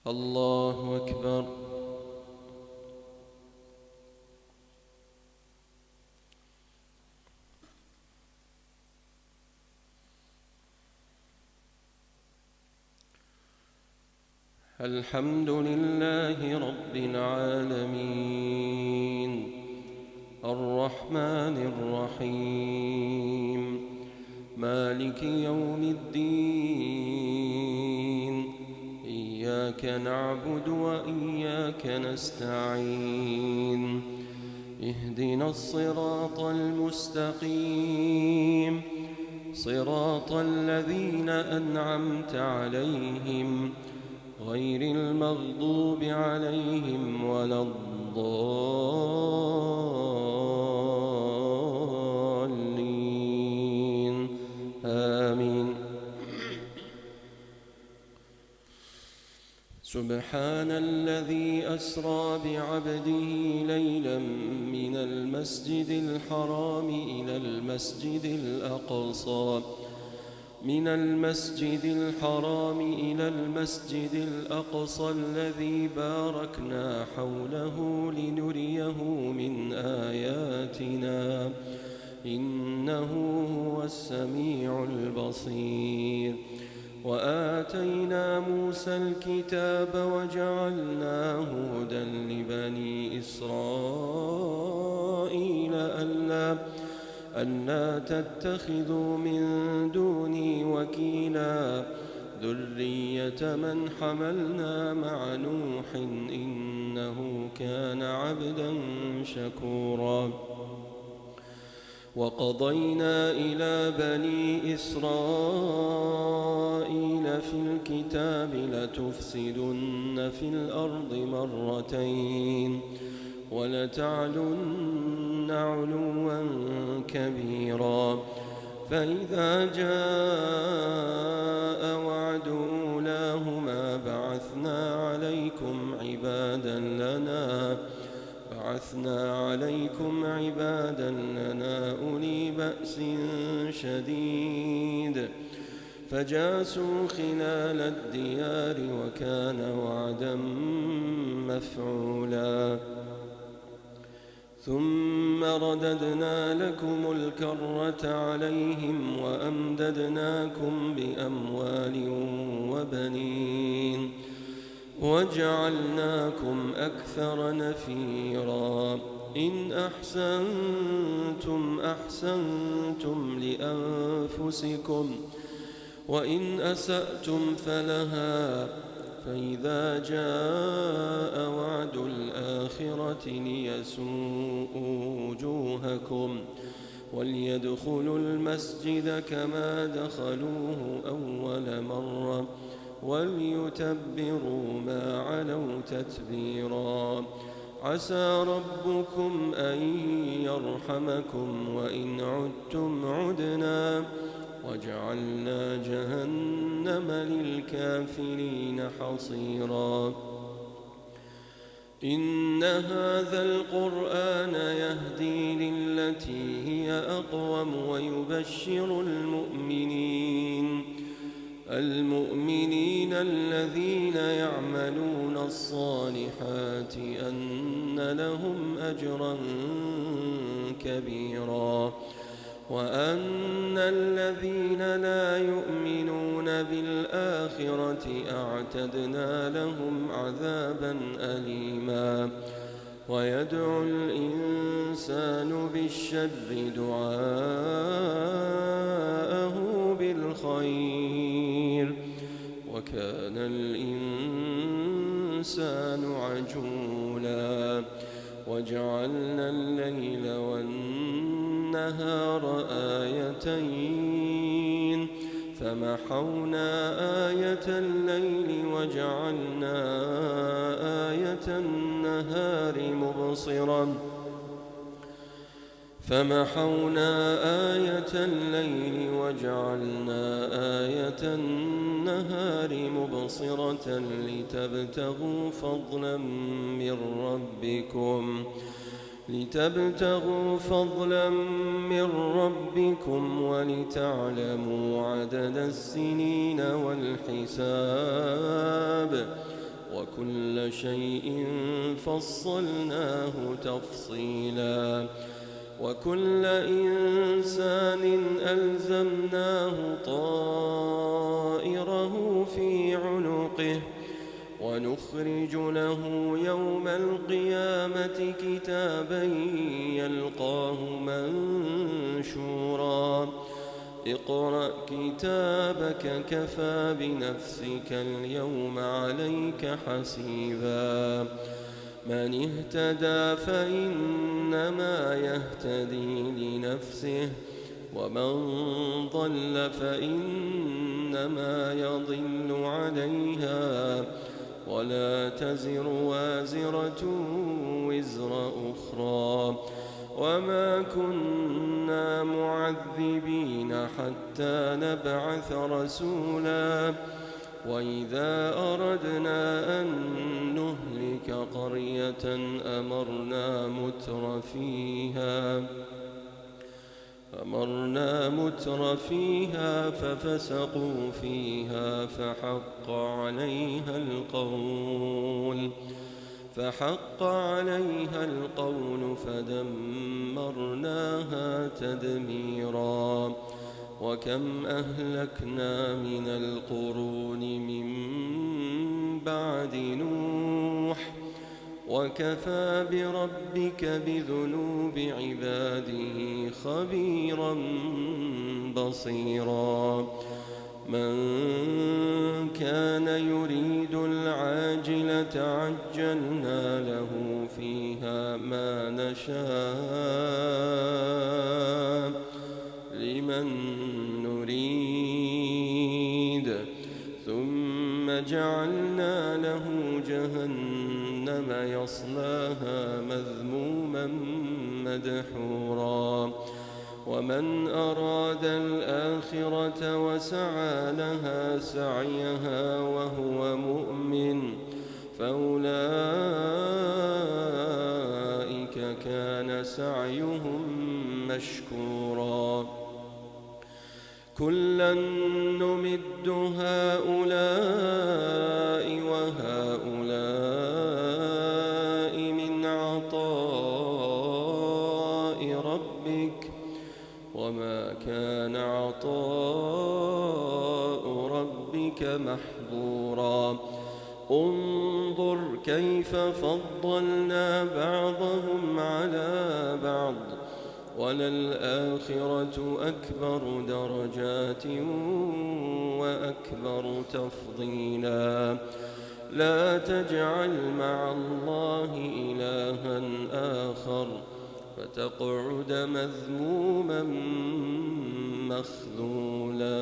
الله أكبر. الحمد لله رب العالمين الرحمن الرحيم مالك يوم الدين إياك نعبد وإياك نستعين اهدنا الصراط المستقيم صراط الذين أنعمت عليهم غير المغضوب عليهم ولا الضالين آمين. سبحان الذي أسرى بعبده ليلا من المسجد الحرام إلى المسجد الأقصى الذي باركنا حوله لنريه من آياتنا إنه هو السميع البصير. وآتينا موسى الكتاب وجعلناه هدى لبني إسرائيل ألا تتخذوا من دوني وكيلا ذرية من حملنا مع نوح إنه كان عبدا شكورا. وقضينا إلى بني إسرائيل في الكتاب لتفسدن في الأرض مرتين ولتعلن علوا كبيرا. فإذا جاء وعد أولاهما بعثنا عليكم عبادا لنا أولي بأس شديد فجاسوا خلال الديار وكان وعدا مفعولا. ثم رددنا لكم الكرة عليهم وأمددناكم بأموال وبنين وجعلناكم أكثر نفيرا. إن أحسنتم أحسنتم لأنفسكم وإن أسأتم فلها. فإذا جاء وعد الآخرة ليسوءوا وجوهكم وليدخلوا المسجد كما دخلوه أول مرة وليتبروا ما علوا تتبيرا. عسى ربكم أن يرحمكم وإن عدتم عدنا وجعلنا جهنم للكافرين حصيرا. إن هذا القرآن يهدي للتي هي أقوم ويبشر المؤمنين الذين يعملون الصالحات أن لهم أجرا كبيرا وأن الذين لا يؤمنون بالآخرة أعتدنا لهم عذابا أليما. ويدعو الإنسان بالشر دعاءه بالخير وكان الإنسان عجولا. وجعلنا الليل والنهار آيتين فمحونا آية الليل وجعلنا آية النهار مبصرة لتبتغوا فضلا من ربكم ولتعلموا عدد السنين والحساب وكل شيء فصلناه تفصيلا وكل إنسان ألزمناه طائره في عنقه ونخرج له يوم القيامة كتابا يلقاه منشورا اقرأ كتابك كفى بنفسك اليوم عليك حسيبا من اهتدى فإنما يهتدي لنفسه ومن ضل فإنما يضل عليها ولا تزر وازرة وزر أخرى وما كنا معذبين حتى نبعث رسولا وإذا أردنا أن نهلك قرية أمرنا متر فيها ففسقوا فيها فحق عليها القول فدمرناها تدميرا وكم أهلكنا من القرون من بعد نوح وكفى بربك بذنوب عباده خبيرا بصيرا من كان يريد العاجلة عجلنا له فيها ما نشاء لمن نريد ثم جعلنا له جهنم يصلاها مذموما مدحورا ومن أراد الآخرة وسعى لها سعيها وهو مؤمن فأولئك كان سعيهم مشكورا كلا نمد هؤلاء وهؤلاء من عطاء ربك وما كان عطاء ربك محظورا انظر كيف فضلنا بعضهم على بعض وللآخرة أكبر درجات وأكبر تفضيلا لا تجعل مع الله إلها آخر فتقعد مذموما مخذولا.